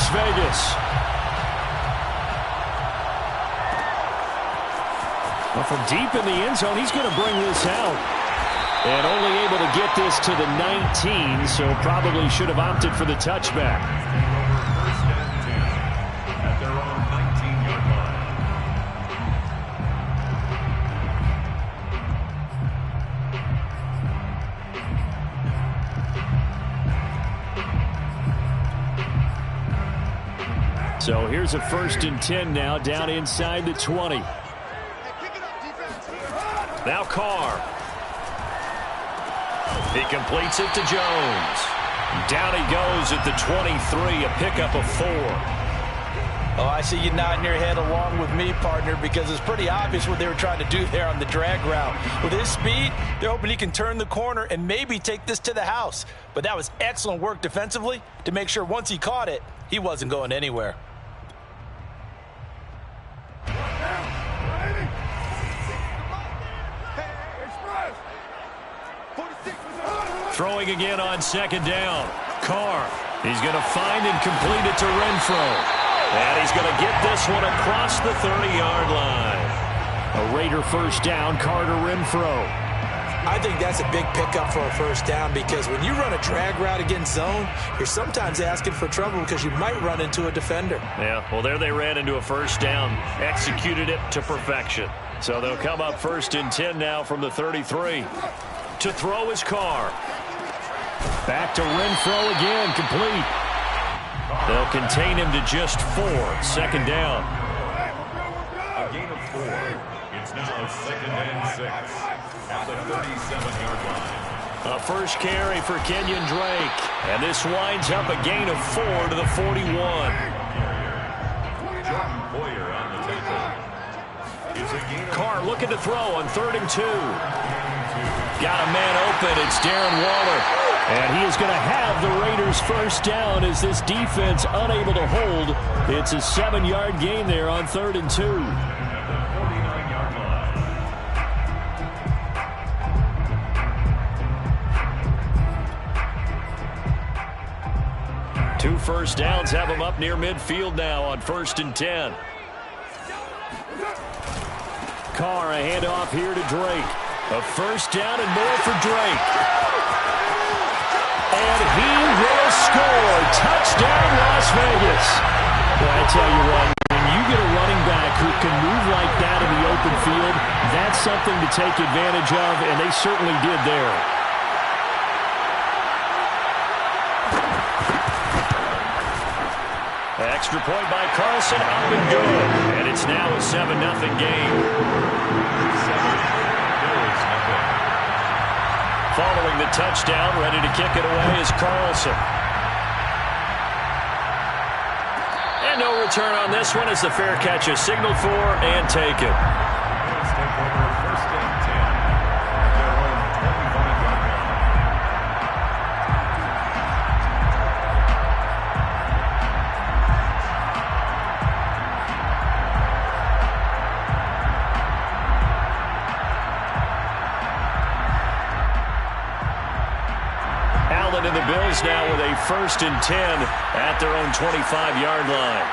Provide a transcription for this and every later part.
Las Vegas. Well, from deep in the end zone, he's going to bring this out. And only able to get this to the 19, so probably should have opted for the touchback. At their own 19-yard line. So here's a 1st and 10 now, down inside the 20. Now Carr. He completes it to Jones. Down he goes at the 23, a pickup of 4. Oh, I see you nodding your head along with me, partner, because it's pretty obvious what they were trying to do there on the drag route. With his speed, they're hoping he can turn the corner and maybe take this to the house. But that was excellent work defensively to make sure once he caught it, he wasn't going anywhere. Throwing again on 2nd down. Carr. He's going to find and complete it to Renfrow. And he's going to get this one across the 30-yard line. A Raider 1st down, Carter Renfrow. I think that's a big pickup for a 1st down because when you run a drag route against zone, you're sometimes asking for trouble because you might run into a defender. Yeah, well, there they ran into a 1st down. Executed it to perfection. So they'll come up 1st and 10 now from the 33. To throw his Carr. Back to Renfrow again, complete. They'll contain him to just 4, 2nd down. A gain of 4. It's now 2nd and 6 at the 37-yard line. A 1st carry for Kenyon Drake. And this winds up a gain of 4 to the 41. Jordan Poyer on the tackle. Carr looking to throw on 3rd and 2. Got a man open. It's Darren Waller. And he is going to have the Raiders' 1st down as this defense unable to hold. It's a 7-yard gain there on 3rd and 2. 49-yard line. 2 1st downs have him up near midfield now on 1st and 10. Carr, a handoff here to Drake. A 1st down and more for Drake. And he will score. Touchdown, Las Vegas. Well, I tell you what, when you get a running back who can move like that in the open field, that's something to take advantage of, and they certainly did there. Extra point by Carlson, up and good. And it's now a 7-0 game. Following the touchdown, ready to kick it away is Carlson. And no return on this one as the fair catch is signaled for and taken. Let's take over 1st and 10 at their own 25-yard line. Allen and the Bills now with a 1st and 10 at their own 25-yard line.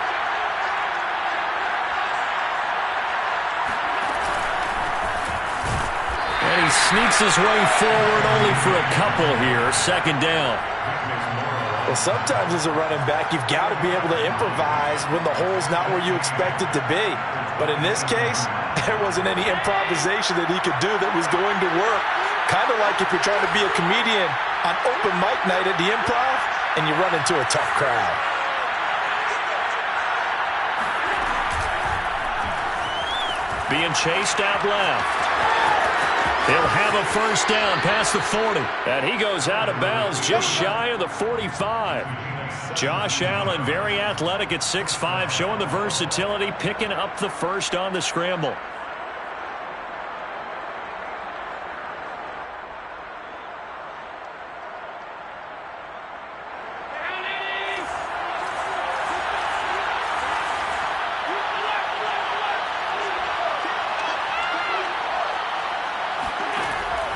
And he sneaks his way forward only for a couple here. 2nd down. Well, sometimes as a running back, you've got to be able to improvise when the hole's not where you expect it to be. But in this case, there wasn't any improvisation that he could do that was going to work. Kind of like if you're trying to be a comedian on open mic night at the Improv and you run into a tough crowd. Being chased out left. They'll have a 1st down past the 40. And he goes out of bounds just shy of the 45. Josh Allen, very athletic at 6'5", showing the versatility, picking up the 1st on the scramble.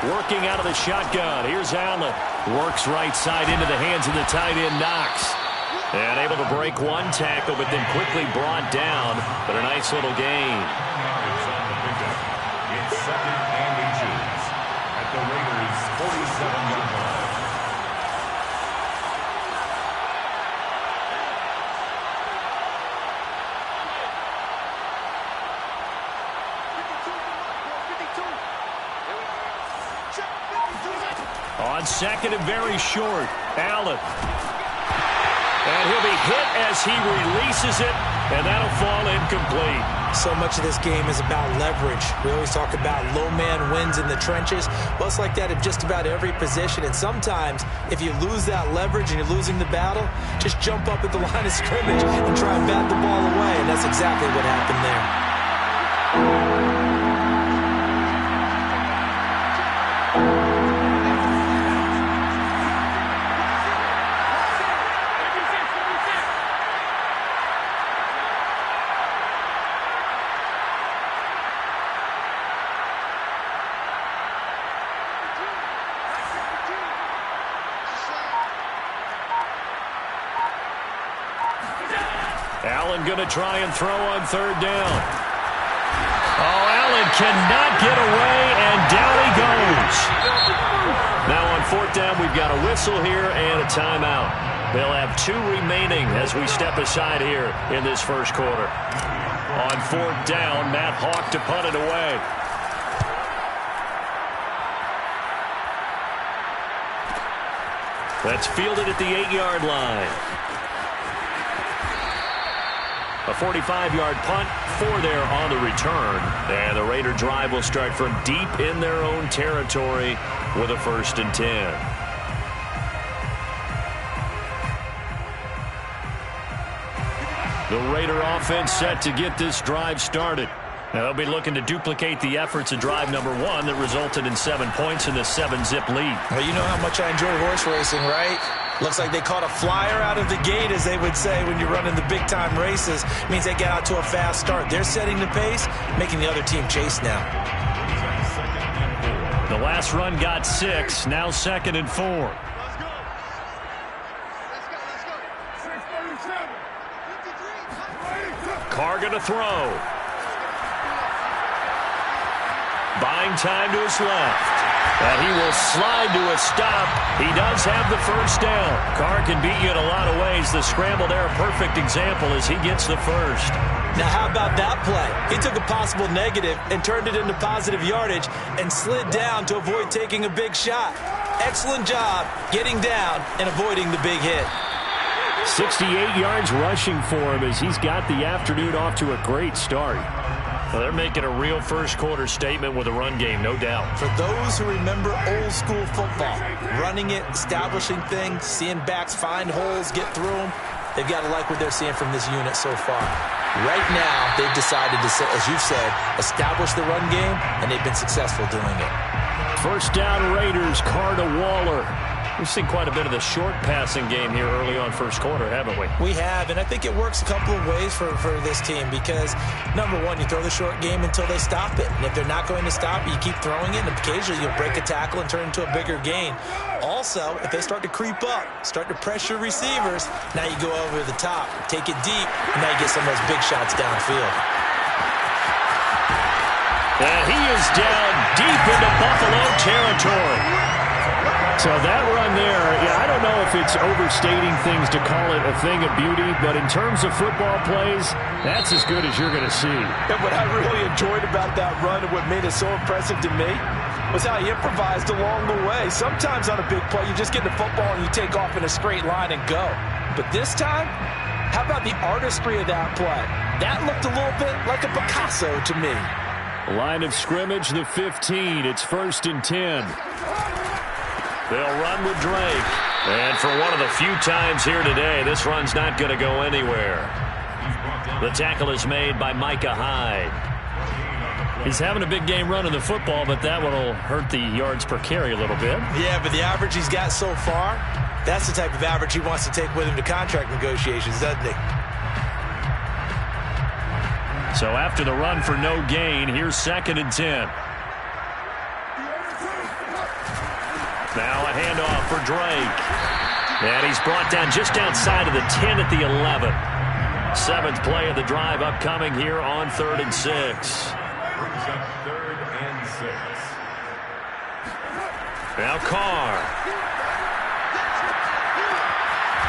Working out of the shotgun. Here's Allen. Works right side into the hands of the tight end, Knox. And able to break one tackle, but then quickly brought down. But a nice little gain. It's 2nd and inches at the Raiders' 47-yard line. On 2nd and very short, Allen. And he'll be hit as he releases it, and that'll fall incomplete. So much of this game is about leverage. We always talk about low man wins in the trenches. Well, it's like that in just about every position. And sometimes, if you lose that leverage and you're losing the battle, just jump up at the line of scrimmage and try and bat the ball away. And that's exactly what happened there. Allen going to try and throw on 3rd down. Oh, Allen cannot get away, and down he goes. Now on 4th down, we've got a whistle here and a timeout. They'll have 2 remaining as we step aside here in this first quarter. On 4th down, Matt Hawk to punt it away. That's fielded at the 8-yard line. A 45-yard punt for there on the return. And the Raider drive will start from deep in their own territory with a 1st and 10. The Raider offense set to get this drive started. Now they'll be looking to duplicate the efforts of drive number 1 that resulted in 7 points in the 7-zip lead. Well, you know how much I enjoy horse racing, right? Looks like they caught a flyer out of the gate, as they would say when you're running the big-time races. It means they get out to a fast start. They're setting the pace, making the other team chase now. The last run got 6, now 2nd and 4. Carr going to throw. Buying time to his left. And he will slide to a stop. He does have the 1st down. Carr can beat you in a lot of ways. The scramble there, a perfect example as he gets the 1st. Now, how about that play? He took a possible negative and turned it into positive yardage and slid down to avoid taking a big shot. Excellent job getting down and avoiding the big hit. 68 yards rushing for him as he's got the afternoon off to a great start. Well, they're making a real first-quarter statement with a run game, no doubt. For those who remember old-school football, running it, establishing things, seeing backs find holes, get through them, they've got to like what they're seeing from this unit so far. Right now, they've decided to, as you've said, establish the run game, and they've been successful doing it. 1st down Raiders, Carr to Waller. We've seen quite a bit of the short passing game here early on 1st quarter, haven't we? We have, and I think it works a couple of ways for this team because, number 1, you throw the short game until they stop it. And if they're not going to stop it, you keep throwing it, and occasionally you'll break a tackle and turn it into a bigger gain. Also, if they start to creep up, start to pressure receivers, now you go over the top, take it deep, and now you get some of those big shots downfield. And he is down deep into Buffalo territory. So that run there, yeah, I don't know if it's overstating things to call it a thing of beauty, but in terms of football plays, that's as good as you're going to see. And what I really enjoyed about that run and what made it so impressive to me was how he improvised along the way. Sometimes on a big play, you just get the football and you take off in a straight line and go. But this time, how about the artistry of that play? That looked a little bit like a Picasso to me. Line of scrimmage, the 15. It's 1st and 10. They'll run with Drake. And for one of the few times here today, this run's not going to go anywhere. The tackle is made by Micah Hyde. He's having a big game running the football, but that one will hurt the yards per carry a little bit. Yeah, but the average he's got so far, that's the type of average he wants to take with him to contract negotiations, doesn't he? So after the run for no gain, here's 2nd and 10. Now a handoff for Drake. And he's brought down just outside of the 10 at the 11. 7th play of the drive upcoming here on 3rd and 6. Brings up 3rd and 6. Now Carr.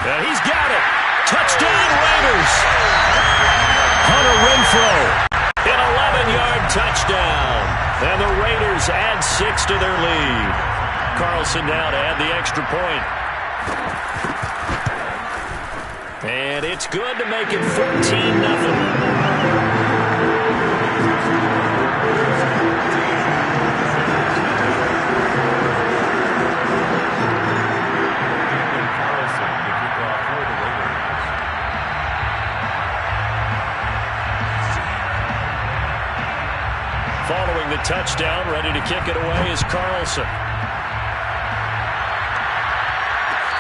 And he's got it. Touchdown Raiders. Hunter Renfrow. An 11-yard touchdown. And the Raiders add 6 to their lead. Carlson now to add the extra point. And it's good to make it 14-0. Following the touchdown, ready to kick it away is Carlson.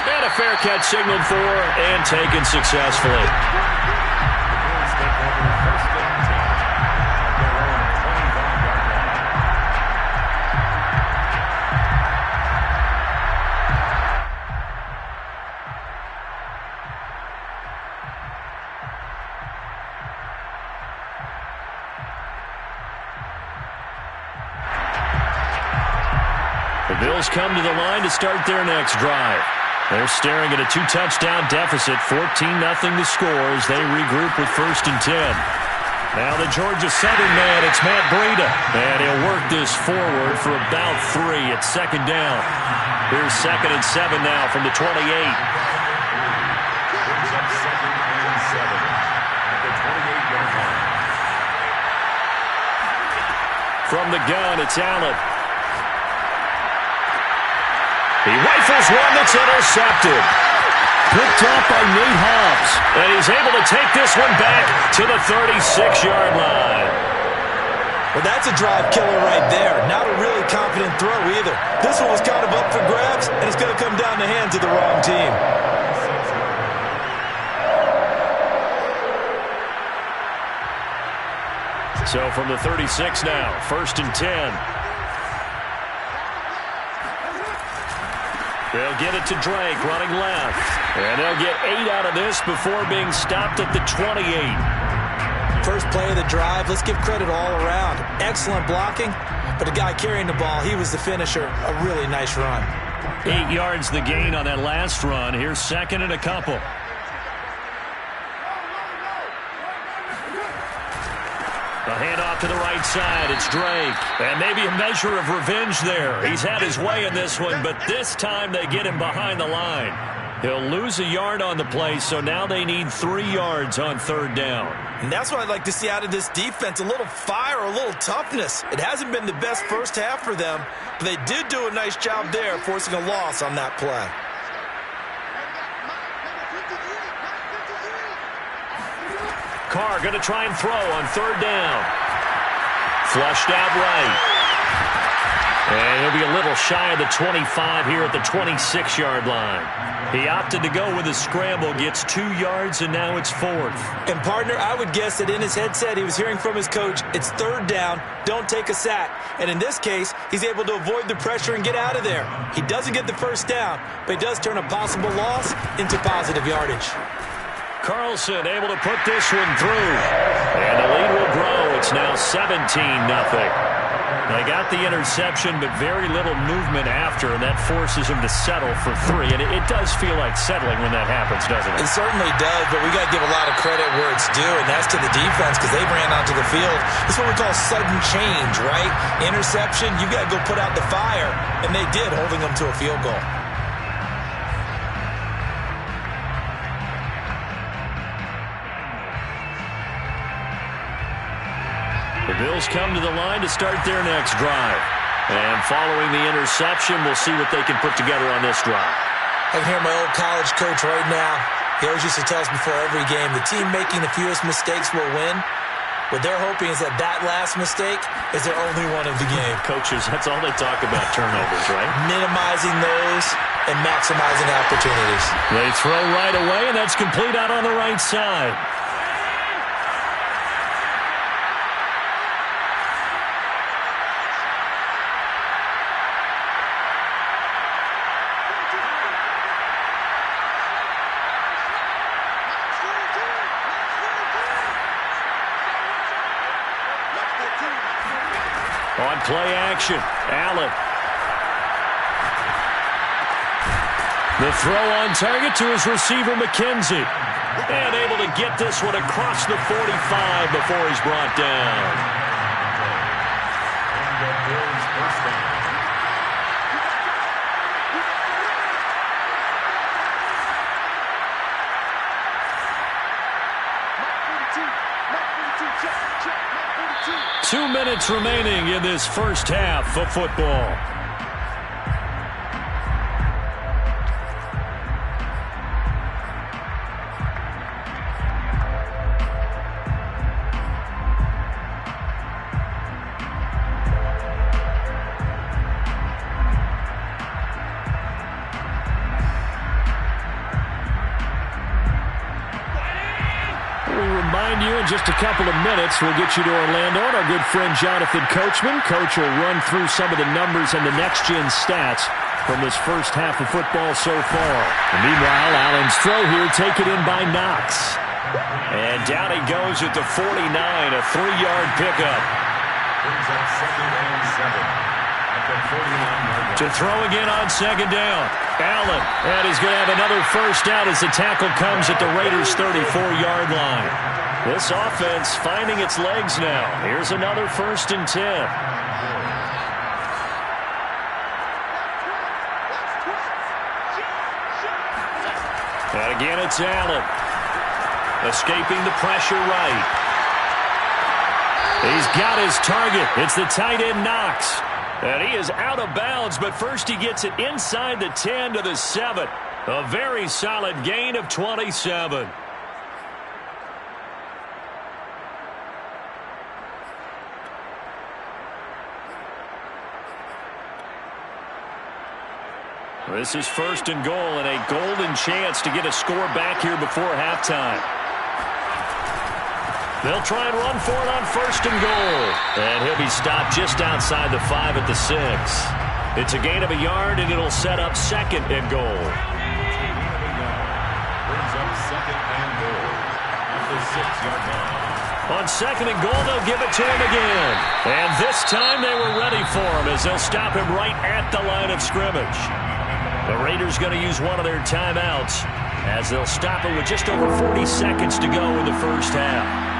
And a fair catch signaled for and taken successfully. The Bills come to the line to start their next drive. They're staring at a 2-touchdown deficit, 14-0 the score as they regroup with 1st and 10. Now the Georgia Southern man, it's Matt Breida. And he'll work this forward for about 3 at 2nd down. Here's 2nd and 7 now from the 28. Brings up 2nd and 7 at the 28-yard line. From the gun, it's Allen. He rifles one that's intercepted. Picked off by Nate Hobbs. And he's able to take this one back to the 36-yard line. Well, that's a drive killer right there. Not a really confident throw either. This one was kind of up for grabs, and it's going to come down the hands of the wrong team. So from the 36 now, 1st and 10. They'll get it to Drake, running left. And they'll get 8 out of this before being stopped at the 28. First play of the drive, let's give credit all around. Excellent blocking, but the guy carrying the ball, he was the finisher. A really nice run. 8 yards the gain on that last run. Here's 2nd and a couple. A handoff to the right side. It's Drake. And maybe a measure of revenge there. He's had his way in this one, but this time they get him behind the line. He'll lose a yard on the play, so now they need 3 yards on 3rd down. And that's what I'd like to see out of this defense, a little fire, a little toughness. It hasn't been the best first half for them, but they did do a nice job there, forcing a loss on that play. Carr going to try and throw on 3rd down. Flushed out right. And he'll be a little shy of the 25 here at the 26-yard line. He opted to go with a scramble, gets 2 yards, and now it's 4th. And, partner, I would guess that in his headset he was hearing from his coach, it's 3rd down, don't take a sack. And in this case, he's able to avoid the pressure and get out of there. He doesn't get the 1st down, but he does turn a possible loss into positive yardage. Carlson able to put this one through. And the lead will grow. It's now 17-0. They got the interception, but very little movement after, and that forces them to settle for 3. And it does feel like settling when that happens, doesn't it? It certainly does, but we got to give a lot of credit where it's due, and that's to the defense because they ran onto the field. It's what we call sudden change, right? Interception, you got to go put out the fire, and they did, holding them to a field goal. The Bills come to the line to start their next drive. And following the interception, we'll see what they can put together on this drive. I can hear my old college coach right now. He always used to tell us before every game, the team making the fewest mistakes will win. What they're hoping is that last mistake is their only one of the game. Coaches, that's all they talk about, turnovers, right? Minimizing those and maximizing opportunities. They throw right away, and that's complete out on the right side. On play action, Allen. The throw on target to his receiver, McKenzie. And able to get this one across the 45 before he's brought down. 2 minutes remaining in this first half of football. Just a couple of minutes, we'll get you to Orlando and our good friend Jonathan Coachman. Coach will run through some of the numbers and the next-gen stats from this first half of football so far. And meanwhile, Allen's throw here taken in by Knox. And down he goes at the 49, a 3-yard pickup. Brings up 2nd and 7 at the 49-yard line. To throw again on 2nd down. Allen, and he's going to have another first down as the tackle comes at the Raiders' 34-yard line. This offense finding its legs now. Here's another 1st and 10. And again, it's Allen. Escaping the pressure right. He's got his target. It's the tight end Knox. And he is out of bounds, but first he gets it inside the 10 to the 7. A very solid gain of 27. This is 1st and goal and a golden chance to get a score back here before halftime. They'll try and run for it on 1st and goal. And he'll be stopped just outside the 5 at the 6. It's a gain of a yard, and it'll set up 2nd and goal. Brings up 2nd and goal at the 6-yard line. On 2nd and goal, they'll give it to him again. And this time they were ready for him as they'll stop him right at the line of scrimmage. The Raiders going to use one of their timeouts as they'll stop it with just over 40 seconds to go in the first half.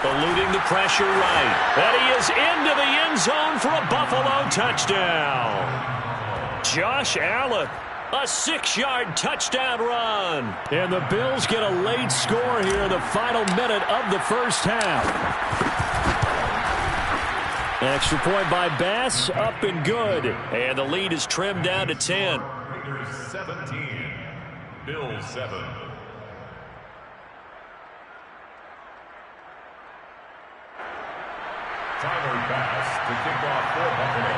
Eluding the pressure right. And he is into the end zone for a Buffalo touchdown. Josh Allen. A 6-yard touchdown run. And the Bills get a late score here in the final minute of the first half. Extra point by Bass, up and good. And the lead is trimmed down to 10. Raiders 17, Bills 7. Tyler Bass to kick off for Buffalo.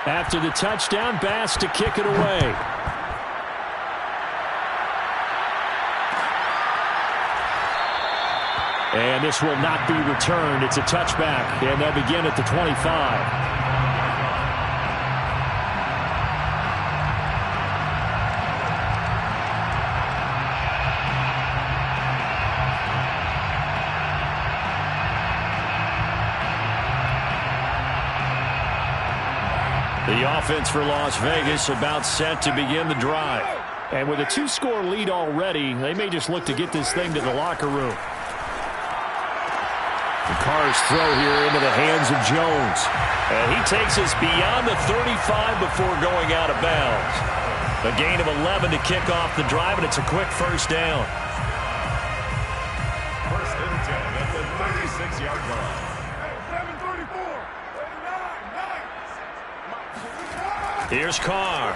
After the touchdown, Bass to kick it away. And this will not be returned. It's a touchback, and they'll begin at the 25. The offense for Las Vegas about set to begin the drive. And with a 2-score lead already, they may just look to get this thing to the locker room. The Carr's throw here into the hands of Jones. And he takes us beyond the 35 before going out of bounds. A gain of 11 to kick off the drive, and it's a quick first down. 1st and 10 at the 36-yard line. Here's Carr.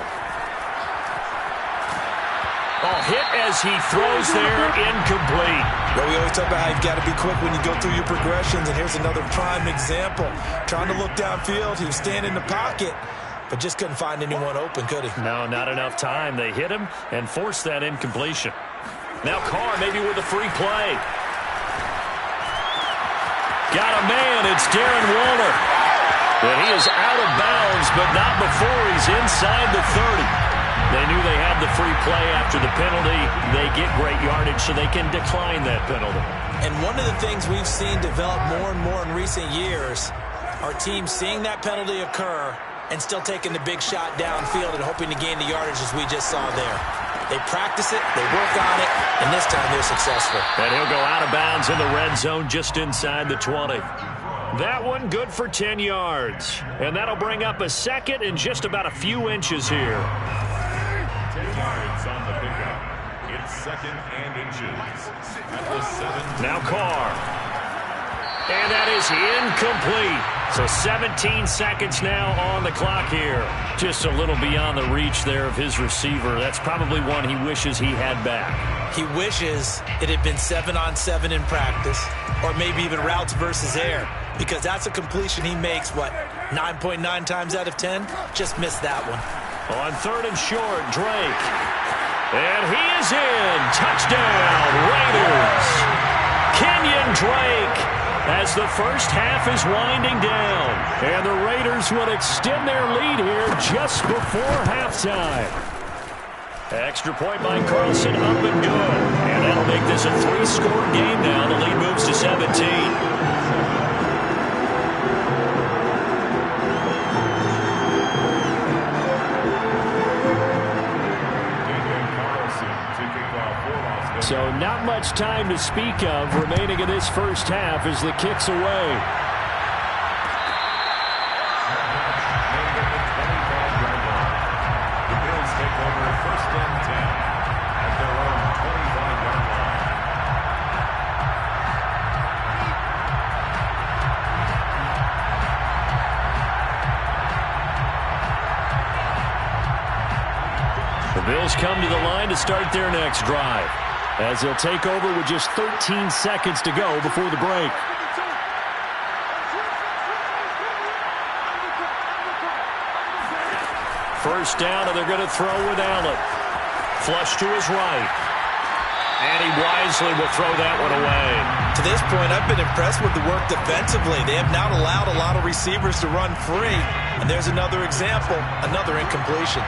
Oh, hit as he throws there, incomplete. Well, we always talk about how you've got to be quick when you go through your progressions, and here's another prime example. Trying to look downfield, he was standing in the pocket, but just couldn't find anyone open, could he? No, not enough time. They hit him and forced that incompletion. Now Carr maybe with a free play. Got a man, it's Darren Waller. And he is out of bounds, but not before he's inside the 30. They knew they had the free play after the penalty. They get great yardage, so they can decline that penalty. And one of the things we've seen develop more and more in recent years are teams seeing that penalty occur and still taking the big shot downfield and hoping to gain the yardage as we just saw there. They practice it, they work on it, and this time they're successful. And he'll go out of bounds in the red zone just inside the 20. That one good for 10 yards. And that'll bring up a second and just about a few inches here. 10 yards on the pickup. It's second and inches. At the 7. Now Carr. And that is incomplete. So 17 seconds now on the clock here. Just a little beyond the reach there of his receiver. That's probably one he wishes he had back. He wishes it had been 7-on-7 in practice, or maybe even routes versus air, because that's a completion he makes, 9.9 times out of 10? Just missed that one. On 3rd and short, Drake. And he is in. Touchdown, Raiders. Kenyon Drake, as the first half is winding down. And the Raiders will extend their lead here just before halftime. Extra point by Carlson, up and good. And that'll make this a 3-score game now. The lead moves to 17. So not much time to speak of remaining in this first half as the kick's away. The Bills take over 1st and 10 at their own 25-yard line. The Bills come to the line to start their next drive, as they'll take over with just 13 seconds to go before the break. First down, and they're going to throw with Allen. Flush to his right. And he wisely will throw that one away. To this point, I've been impressed with the work defensively. They have not allowed a lot of receivers to run free. And there's another example, another incompletion.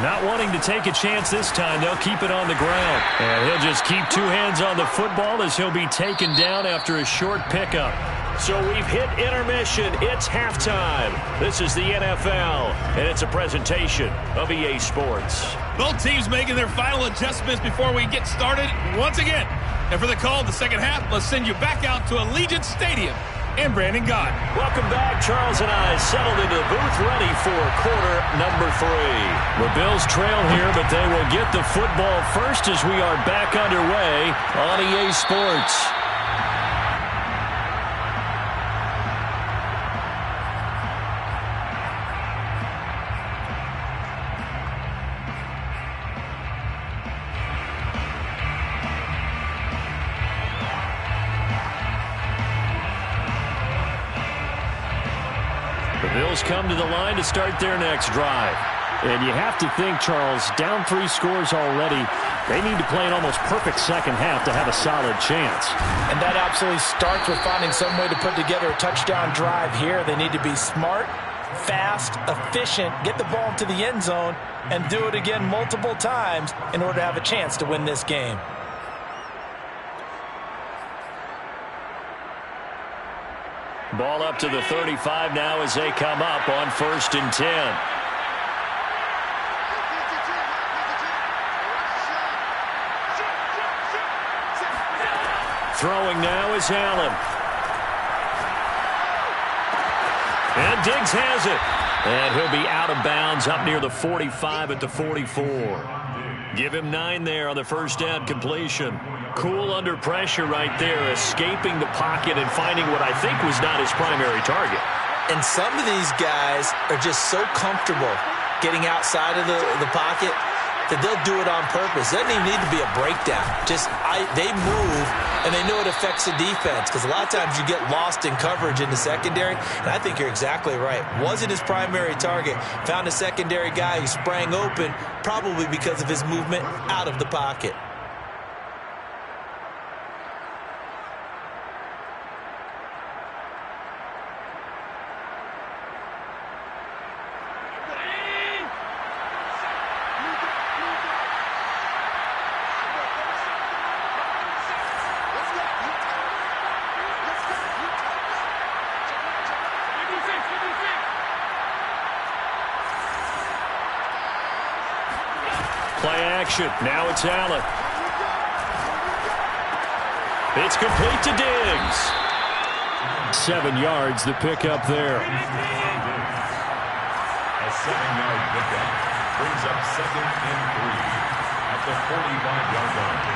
Not wanting to take a chance this time, they'll keep it on the ground. And he'll just keep 2 hands on the football as he'll be taken down after a short pickup. So we've hit intermission. It's halftime. This is the NFL, and it's a presentation of EA Sports. Both teams making their final adjustments before we get started once again. And for the call of the second half, let's send you back out to Allegiant Stadium and Brandon Gaudin. Welcome back. Charles and I settled into the booth, ready for quarter number 3. The Bills trail here, but they will get the football first as we are back underway on EA Sports. Bills come to the line to start their next drive. And you have to think, Charles, down 3 scores already. They need to play an almost perfect second half to have a solid chance. And that absolutely starts with finding some way to put together a touchdown drive here. They need to be smart, fast, efficient, get the ball into the end zone, and do it again multiple times in order to have a chance to win this game. Ball up to the 35 now as they come up on 1st and 10. Throwing now is Allen. And Diggs has it. And he'll be out of bounds up near the 45 at the 44. Give him 9 there on the first down completion. Cool under pressure right there, escaping the pocket and finding what I think was not his primary target. And some of these guys are just so comfortable getting outside of the pocket that they'll do it on purpose. It doesn't even need to be a breakdown. They move, and they know it affects the defense, because a lot of times you get lost in coverage in the secondary, and I think you're exactly right. Wasn't his primary target. Found a secondary guy who sprang open, probably because of his movement out of the pocket. Play action. Now it's Allen. It's complete to Diggs. 7 yards, the pickup there. A 7-yard pickup brings up 2nd and 3 at the 45-yard line.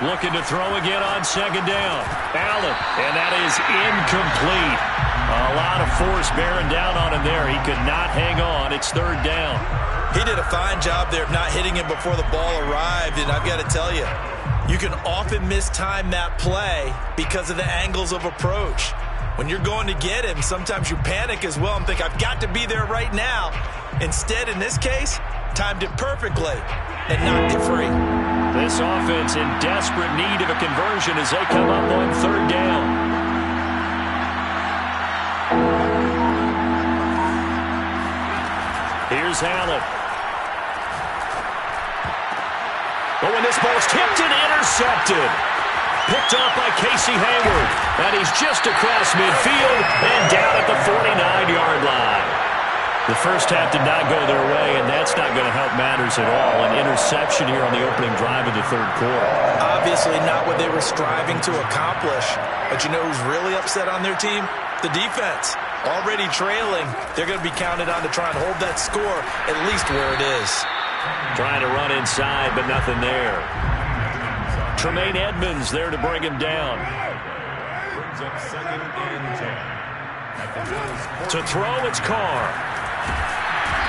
Looking to throw again on 2nd down. Allen, and that is incomplete. A lot of force bearing down on him there. He could not hang on. It's 3rd down. He did a fine job there of not hitting him before the ball arrived, and I've got to tell you, you can often mistime that play because of the angles of approach. When you're going to get him, sometimes you panic as well and think, I've got to be there right now. Instead, in this case, timed it perfectly and knocked it free. This offense in desperate need of a conversion as they come up on 3rd down. Here's Allen. Oh, and this ball's tipped and intercepted. Picked off by Casey Hayward. And he's just across midfield and down at the 49-yard line. The first half did not go their way, and that's not going to help matters at all. An interception here on the opening drive of the 3rd quarter. Obviously not what they were striving to accomplish. But you know who's really upset on their team? The defense. Already trailing, they're going to be counted on to try and hold that score at least where it is. Trying to run inside, but nothing there. Tremaine Edmonds there to bring him down. Brings up 2nd and 10. To throw, it's Carr.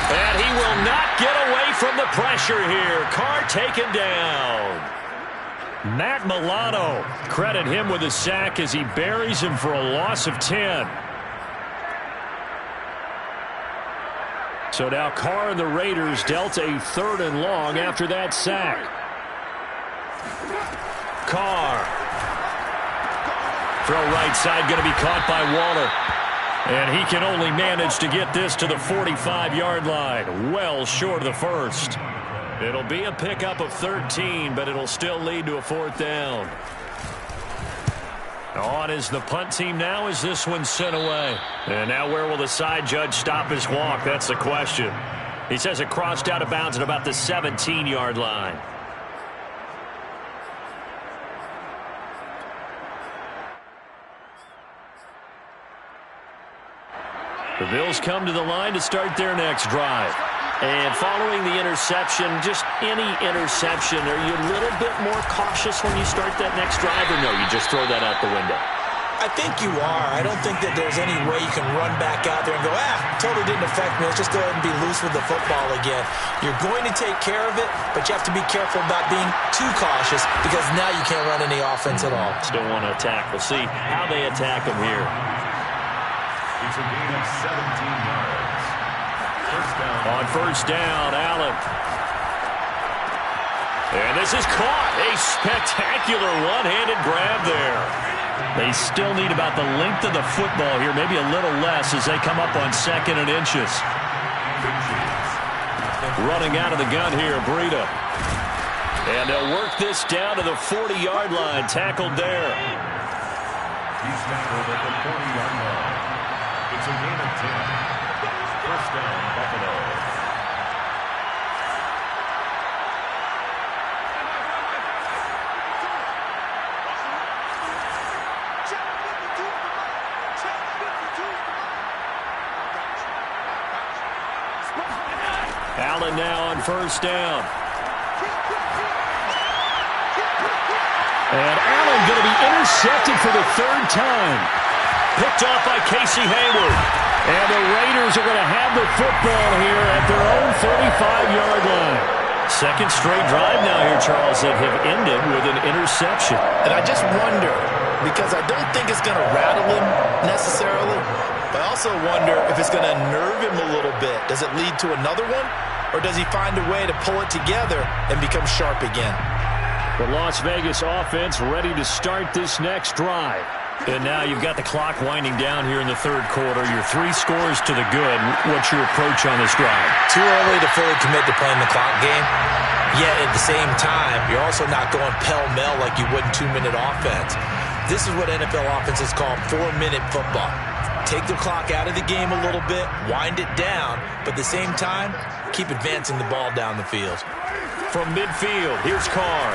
And he will not get away from the pressure here. Carr taken down. Matt Milano, credit him with a sack as he buries him for a loss of 10. So now Carr and the Raiders dealt a 3rd and long after that sack. Carr. Throw right side, going to be caught by Waller. And he can only manage to get this to the 45-yard line. Well short of the 1st. It'll be a pickup of 13, but it'll still lead to a 4th down. On is the punt team now as this one's sent away. And now where will the side judge stop his walk? That's the question. He says it crossed out of bounds at about the 17-yard line. The Bills come to the line to start their next drive. And following the interception, just any interception, are you a little bit more cautious when you start that next drive, or no, you just throw that out the window? I think you are. I don't think that there's any way you can run back out there and go, totally didn't affect me. Let's just go ahead and be loose with the football again. You're going to take care of it, but you have to be careful about being too cautious because now you can't run any offense at all. Still want to attack. We'll see how they attack them here. It's a gain of 17 yards. First down. On 1st down, Allen. And this is caught. A spectacular one-handed grab there. They still need about the length of the football here, maybe a little less as they come up on 2nd and inches. Running out of the gun here, Breida. And they'll work this down to the 40-yard line, tackled there. He's tackled at the 40-yard line. It's a gain of 10. First down, Buffalo. Allen now on 1st down. And Allen going to be intercepted for the 3rd time. Picked off by Casey Hayward. And the Raiders are going to have the football here at their own 35-yard line. 2nd straight drive now here, Charles, that have ended with an interception. And I just wonder, because I don't think it's going to rattle him necessarily, but I also wonder if it's going to nerve him a little bit. Does it lead to another one? Or does he find a way to pull it together and become sharp again? The Las Vegas offense ready to start this next drive. And now you've got the clock winding down here in the 3rd quarter. Your 3 scores to the good. What's your approach on this drive? Too early to fully commit to playing the clock game. Yet at the same time, you're also not going pell-mell like you would in 2-minute offense. This is what NFL offenses call 4-minute football. Take the clock out of the game a little bit, wind it down, but at the same time, keep advancing the ball down the field. From midfield, here's Carr.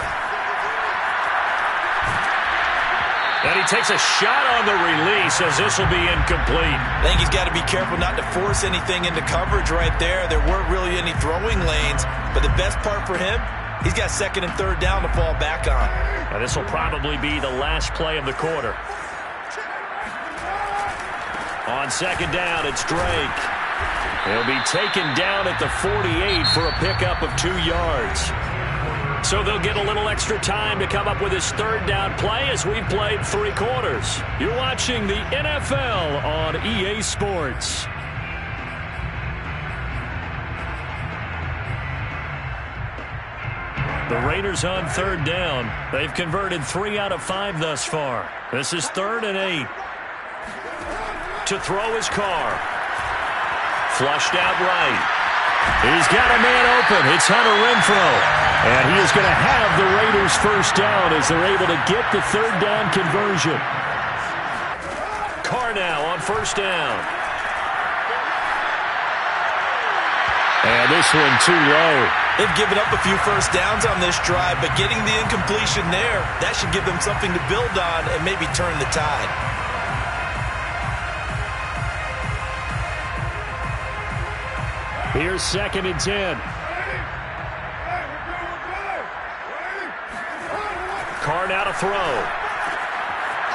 And he takes a shot on the release as this will be incomplete. I think he's got to be careful not to force anything into coverage right there. There weren't really any throwing lanes, but the best part for him, he's got second and third down to fall back on. Now this will probably be the last play of the quarter. On second down, it's Drake. He'll be taken down at the 48 for a pickup of 2 yards. So they'll get a little extra time to come up with his third down play as we've played 3 quarters. You're watching the NFL on EA Sports. The Raiders on third down. They've converted 3 out of 5 thus far. This is 3rd and 8. To throw his Carr. Flushed out right. He's got a man open. It's Hunter Renfrow. And he is going to have the Raiders first down as they're able to get the third down conversion. Carr now on first down. And this one too low. They've given up a few first downs on this drive, but getting the incompletion there, that should give them something to build on and maybe turn the tide. Here's 2nd and 10. Carr now to throw.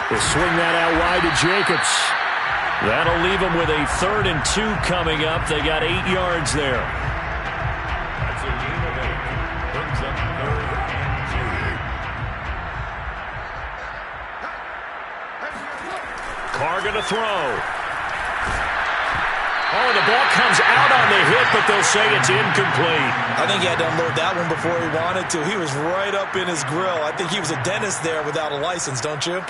He'll swing that out wide to Jacobs. That'll leave them with a 3rd and 2 coming up. They got 8 yards there. That's a gain of 8. Brings up 3rd and 2. Carr going to throw. Oh, the ball comes out on the hit, but they'll say it's incomplete. I think he had to unload that one before he wanted to. He was right up in his grill. I think he was a dentist there without a license, don't you?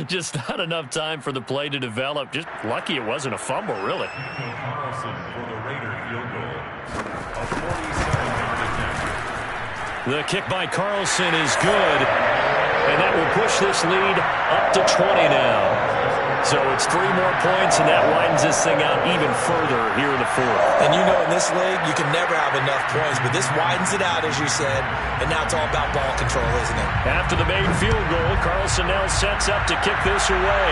Just not enough time for the play to develop. Just lucky it wasn't a fumble, really. Carlson for the Raider field goal. A 47-10. The kick by Carlson is good, and that will push this lead up to 20 now. So it's 3 more points, and that widens this thing out even further here in the 4th. And you know in this league, you can never have enough points, but this widens it out, as you said, and now it's all about ball control, isn't it? After the main field goal, Carlson now sets up to kick this away.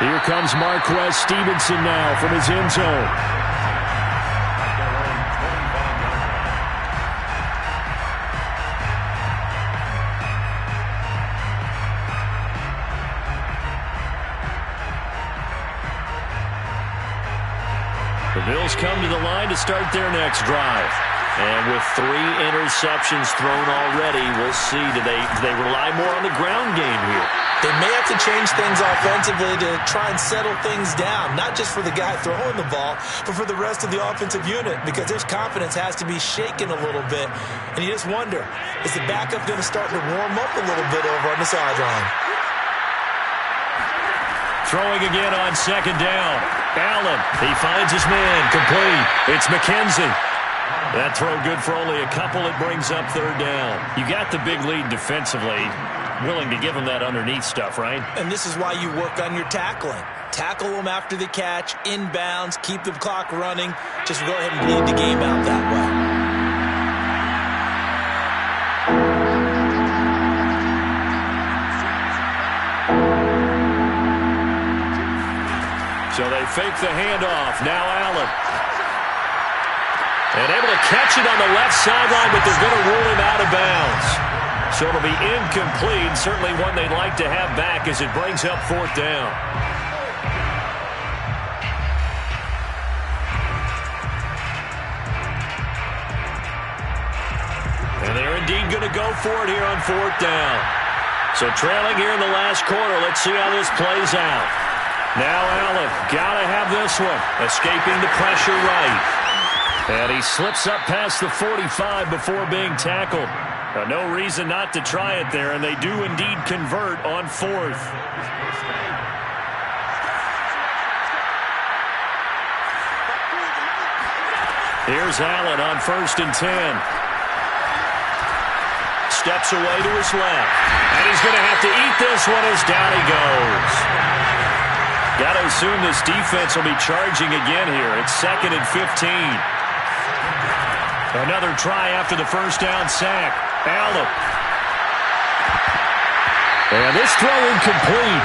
Here comes Marquez Stevenson now from his end zone. The Bills come to the line to start their next drive. And with 3 interceptions thrown already, we'll see. Do they rely more on the ground game here? They may have to change things offensively to try and settle things down, not just for the guy throwing the ball, but for the rest of the offensive unit, because their confidence has to be shaken a little bit. And you just wonder, is the backup going to start to warm up a little bit over on the sideline? Throwing again on second down. Allen, he finds his man, complete. It's McKenzie. That throw good for only a couple. It brings up third down. You got the big lead defensively. Willing to give them that underneath stuff, right? And this is why you work on your tackling. Tackle them after the catch, inbounds, keep the clock running. Just go ahead and bleed the game out that way. So they fake the handoff. Now Allen. And able to catch it on the left sideline, but they're going to rule him out of bounds. So it'll be incomplete. Certainly one they'd like to have back as it brings up 4th down. And they're indeed going to go for it here on 4th down. So trailing here in the last quarter. Let's see how this plays out. Now Allen, gotta have this one. Escaping the pressure right. And he slips up past the 45 before being tackled. Now, no reason not to try it there, and they do indeed convert on 4th. Here's Allen on 1st and 10. steps away to his left. And he's going to have to eat this one as down he goes. Got to assume this defense will be charging again here. It's 2nd and 15. Another try after the first down sack. Allen. And this throw incomplete.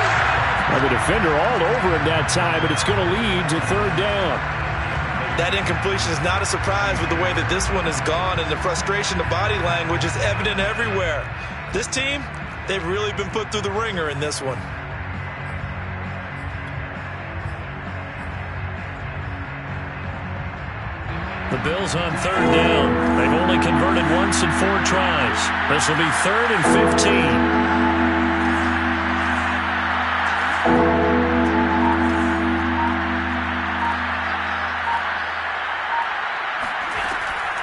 Well, the defender all over him that time, but it's going to lead to 3rd down. That incompletion is not a surprise with the way that this one has gone, and the frustration, the body language is evident everywhere. This team, they've really been put through the ringer in this one. The Bills on 3rd down. They've only converted once in 4 tries. This will be 3rd and 15.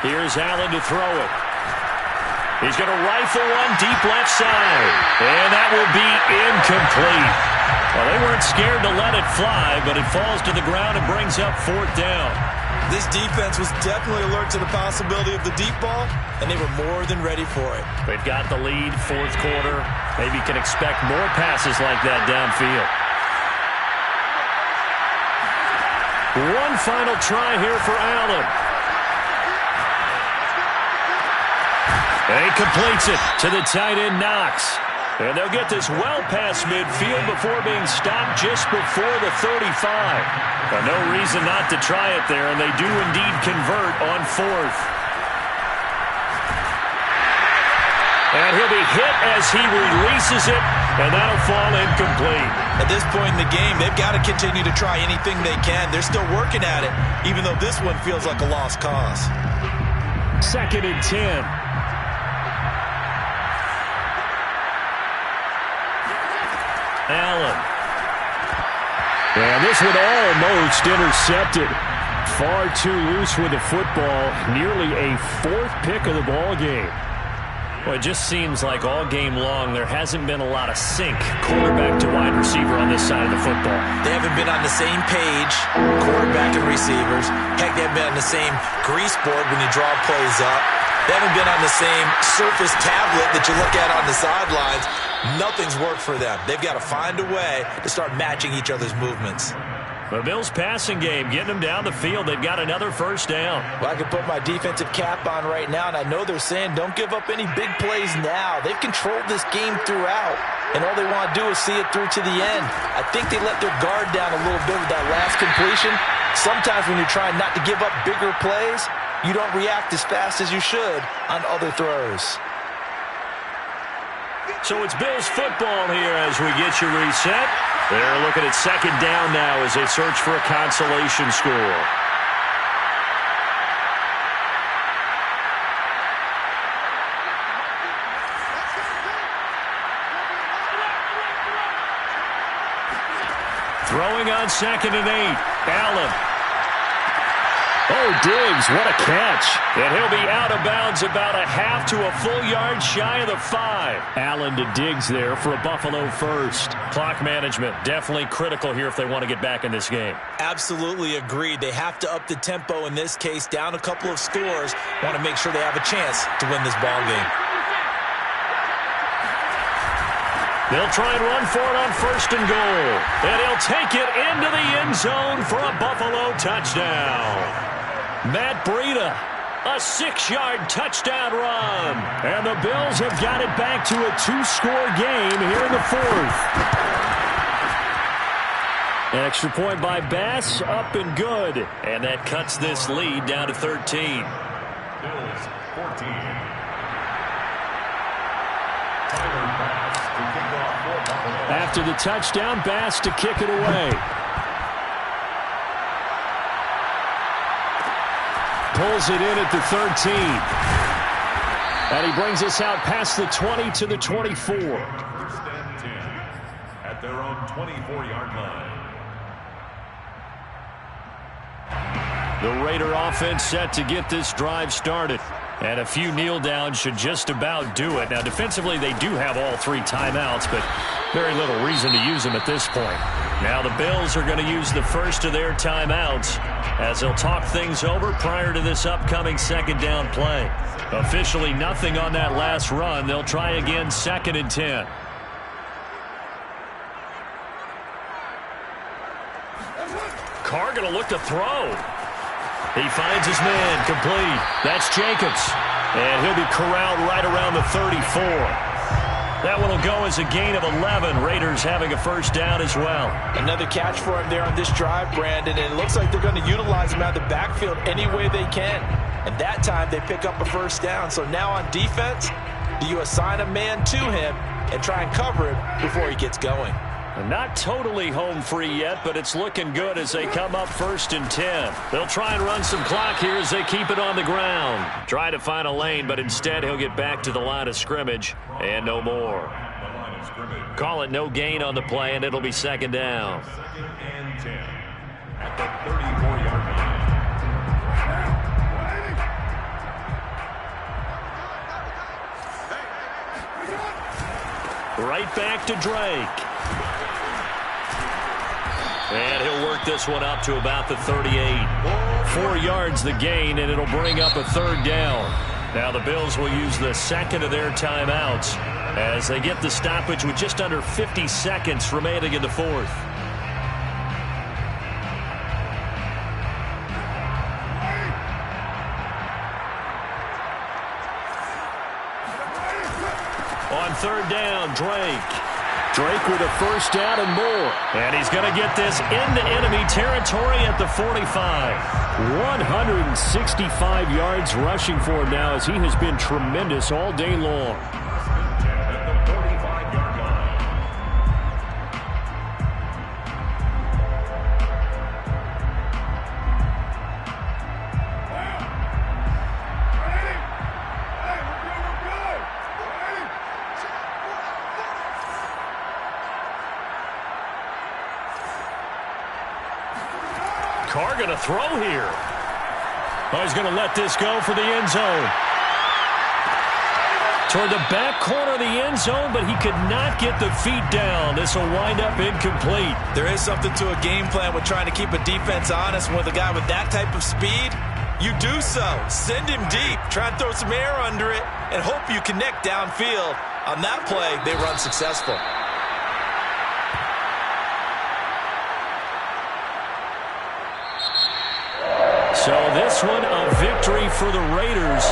Here's Allen to throw it. He's going to rifle one deep left side. And that will be incomplete. Well, they weren't scared to let it fly, but it falls to the ground and brings up 4th down. This defense was definitely alert to the possibility of the deep ball, and they were more than ready for it. They've got the lead, 4th quarter. Maybe can expect more passes like that downfield. One final try here for Allen. And he completes it to the tight end, Knox. And they'll get this well past midfield before being stopped just before the 35. Well, no reason not to try it there, and they do indeed convert on 4th. And he'll be hit as he releases it, and that'll fall incomplete. At this point in the game, they've got to continue to try anything they can. They're still working at it, even though this one feels like a lost cause. 2nd and 10. Allen. And this one almost intercepted. Far too loose with the football. Nearly a 4th pick of the ball game. Well, it just seems like all game long there hasn't been a lot of sync quarterback to wide receiver on this side of the football. They haven't been on the same page, quarterback and receivers. Heck, they haven't been on the same grease board when you draw plays up. They haven't been on the same Surface tablet that you look at on the sidelines. Nothing's worked for them. They've got to find a way to start matching each other's movements. The Bills passing game, getting them down the field. They've got another 1st down. Well, I can put my defensive cap on right now, and I know they're saying don't give up any big plays now. They've controlled this game throughout, and all they want to do is see it through to the end. I think they let their guard down a little bit with that last completion. Sometimes when you're trying not to give up bigger plays, you don't react as fast as you should on other throws. So it's Bills football here as we get you reset. They're looking at 2nd down now as they search for a consolation score. Throwing on 2nd and 8. Allen. Oh, Diggs, what a catch. And he'll be out of bounds about a half to a full yard shy of the 5. Allen to Diggs there for a Buffalo first. Clock management, definitely critical here if they want to get back in this game. Absolutely agreed. They have to up the tempo in this case, down a couple of scores. Want to make sure they have a chance to win this ball game. They'll try and run for it on 1st and goal. And he'll take it into the end zone for a Buffalo touchdown. Matt Breida, a 6-yard touchdown run. And the Bills have got it back to a 2-score game here in the 4th. Extra point by Bass, up and good. And that cuts this lead down to 13. Bills 14. Tyler Bass to kick off for Buffalo. After the touchdown, Bass to kick it away. Pulls it in at the 13. And he brings us out past the 20 to the 24. 1st and 10 at their own 24-yard line. The Raider offense set to get this drive started. And a few kneel downs should just about do it. Now, defensively, they do have all 3 timeouts, but very little reason to use them at this point. Now the Bills are going to use the first of their timeouts as they'll talk things over prior to this upcoming 2nd down play. Officially nothing on that last run. They'll try again, 2nd and 10. Carr going to look to throw. He finds his man, complete. That's Jacobs. And he'll be corralled right around the 34. That one will go as a gain of 11. Raiders having a first down as well. Another catch for him there on this drive, Brandon, and it looks like they're going to utilize him out of the backfield any way they can. And that time they pick up a first down. So now on defense, do you assign a man to him and try and cover him before he gets going? Not totally home free yet, but it's looking good as they come up 1st and 10. They'll try and run some clock here as they keep it on the ground. Try to find a lane, but instead he'll get back to the line of scrimmage and no more. Call it no gain on the play, and it'll be 2nd down. 2nd and 10 at the 34-yard line. Right back to Drake. And he'll work this one up to about the 38. 4 yards the gain, and it'll bring up a 3rd down. Now the Bills will use the 2nd of their timeouts as they get the stoppage with just under 50 seconds remaining in the 4th. On 3rd down, Drake with a first down and more. And he's going to get this into enemy territory at the 45. 165 yards rushing for him now as he has been tremendous all day long. At the 45-yard line. Carr going to throw here. Oh, he's going to let this go for the end zone. Toward the back corner of the end zone, but he could not get the feet down. This will wind up incomplete. There is something to a game plan with trying to keep a defense honest. With a guy with that type of speed, you do so. Send him deep. Try and throw some air under it and hope you connect downfield. On that play, they run successful. So this one a victory for the Raiders.